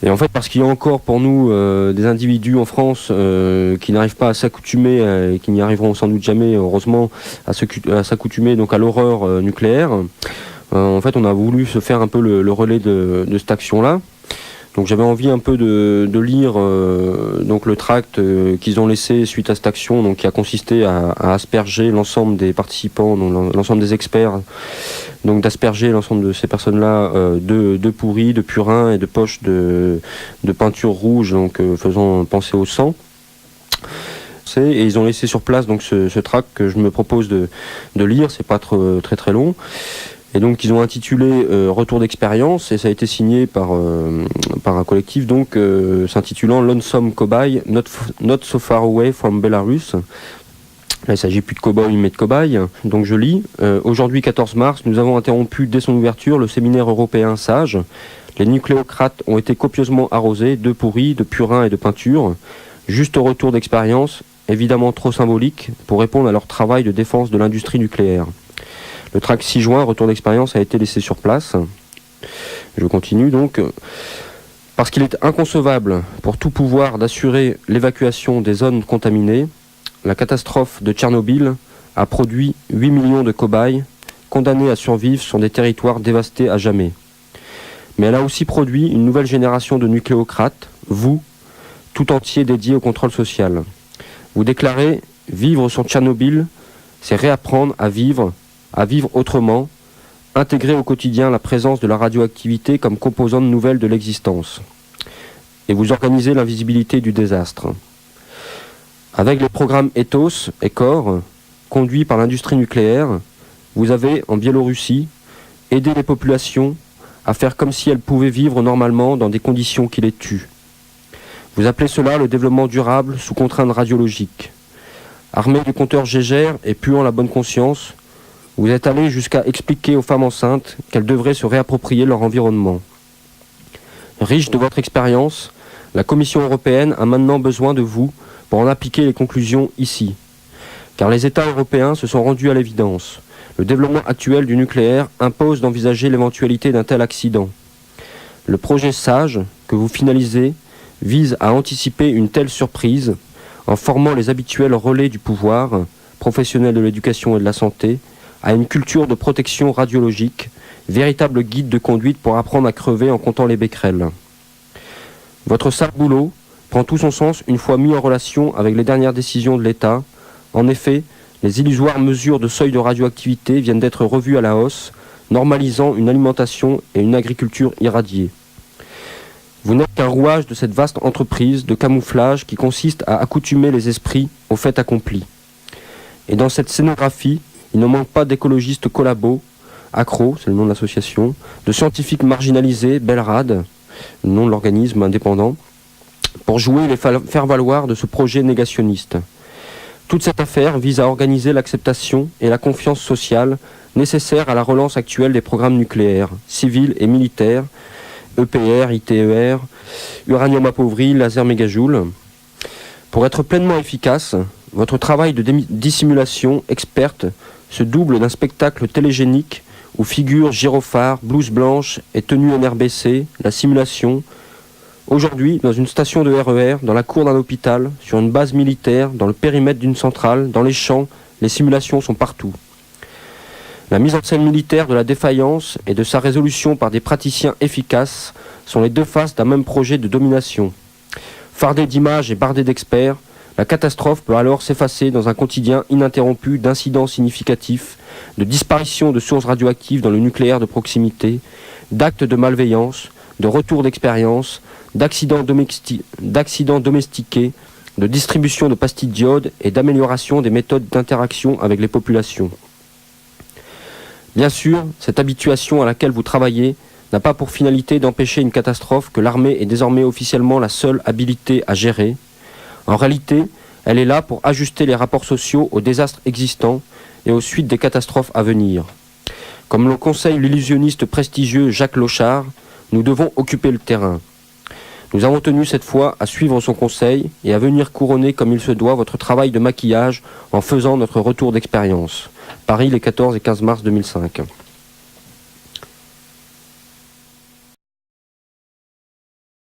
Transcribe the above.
Et en fait, parce qu'il y a encore pour nous des individus en France qui n'arrivent pas à s'accoutumer et qui n'y arriveront sans doute jamais, heureusement, à s'accoutumer donc à l'horreur nucléaire. En fait, on a voulu se faire un peu le relais de cette action-là. Donc j'avais envie un peu de lire donc le tract qu'ils ont laissé suite à cette action, donc qui a consisté à asperger l'ensemble des participants, donc l'ensemble des experts, donc d'asperger l'ensemble de ces personnes-là de pourri, de purin et de poches de peinture rouge, donc faisant penser au sang. Et ils ont laissé sur place donc ce tract que je me propose de lire. C'est pas très très long. Et donc ils ont intitulé Retour d'expérience, et ça a été signé par un collectif donc s'intitulant Lonesome Cowboy, not so far away from Belarus. Là, il ne s'agit plus de cow-boy mais de cobaye. Donc je lis. Aujourd'hui 14 mars, nous avons interrompu dès son ouverture le séminaire européen SAGE. Les nucléocrates ont été copieusement arrosés de pourri, de purin et de peinture. Juste retour d'expérience, évidemment trop symbolique, pour répondre à leur travail de défense de l'industrie nucléaire. Le tract 6 juin, retour d'expérience, a été laissé sur place. Je continue donc. Parce qu'il est inconcevable pour tout pouvoir d'assurer l'évacuation des zones contaminées, la catastrophe de Tchernobyl a produit 8 millions de cobayes condamnés à survivre sur des territoires dévastés à jamais. Mais elle a aussi produit une nouvelle génération de nucléocrates, vous, tout entier dédié au contrôle social. Vous déclarez « Vivre sur Tchernobyl, c'est réapprendre à vivre autrement, intégrer au quotidien la présence de la radioactivité comme composante nouvelle de l'existence. Et vous organisez l'invisibilité du désastre. Avec les programmes Ethos et CORE, conduits par l'industrie nucléaire, vous avez, en Biélorussie, aidé les populations à faire comme si elles pouvaient vivre normalement dans des conditions qui les tuent. Vous appelez cela le développement durable sous contrainte radiologique. Armé du compteur Gégère et puant la bonne conscience, vous êtes allé jusqu'à expliquer aux femmes enceintes qu'elles devraient se réapproprier leur environnement. Riche de votre expérience, la Commission européenne a maintenant besoin de vous pour en appliquer les conclusions ici. Car les États européens se sont rendus à l'évidence. Le développement actuel du nucléaire impose d'envisager l'éventualité d'un tel accident. Le projet SAGE, que vous finalisez, vise à anticiper une telle surprise en formant les habituels relais du pouvoir, professionnels de l'éducation et de la santé, à une culture de protection radiologique, véritable guide de conduite pour apprendre à crever en comptant les becquerels. Votre sale boulot prend tout son sens une fois mis en relation avec les dernières décisions de l'État. En effet, les illusoires mesures de seuil de radioactivité viennent d'être revues à la hausse, normalisant une alimentation et une agriculture irradiées. Vous n'êtes qu'un rouage de cette vaste entreprise de camouflage qui consiste à accoutumer les esprits au fait accompli. Et dans cette scénographie, il ne manque pas d'écologistes collabos, ACRO, c'est le nom de l'association, de scientifiques marginalisés, Belrad, le nom de l'organisme indépendant, pour jouer les faire-valoir de ce projet négationniste. Toute cette affaire vise à organiser l'acceptation et la confiance sociale nécessaires à la relance actuelle des programmes nucléaires, civils et militaires, EPR, ITER, uranium appauvri, laser mégajoule. Pour être pleinement efficace, votre travail de dissimulation experte se double d'un spectacle télégénique où figurent gyrophares, blouse blanche et tenue NRBC, la simulation. Aujourd'hui, dans une station de RER, dans la cour d'un hôpital, sur une base militaire, dans le périmètre d'une centrale, dans les champs, les simulations sont partout. La mise en scène militaire de la défaillance et de sa résolution par des praticiens efficaces sont les deux faces d'un même projet de domination. Fardé d'images et bardé d'experts, la catastrophe peut alors s'effacer dans un quotidien ininterrompu d'incidents significatifs, de disparitions de sources radioactives dans le nucléaire de proximité, d'actes de malveillance, de retours d'expérience, d'accidents domestiqués, de distribution de pastilles d'iode et d'amélioration des méthodes d'interaction avec les populations. Bien sûr, cette habituation à laquelle vous travaillez n'a pas pour finalité d'empêcher une catastrophe que l'armée est désormais officiellement la seule habilitée à gérer. En réalité, elle est là pour ajuster les rapports sociaux aux désastres existants et aux suites des catastrophes à venir. Comme le conseille l'illusionniste prestigieux Jacques Lochard, nous devons occuper le terrain. Nous avons tenu cette fois à suivre son conseil et à venir couronner comme il se doit votre travail de maquillage en faisant notre retour d'expérience. Paris, les 14 et 15 mars 2005.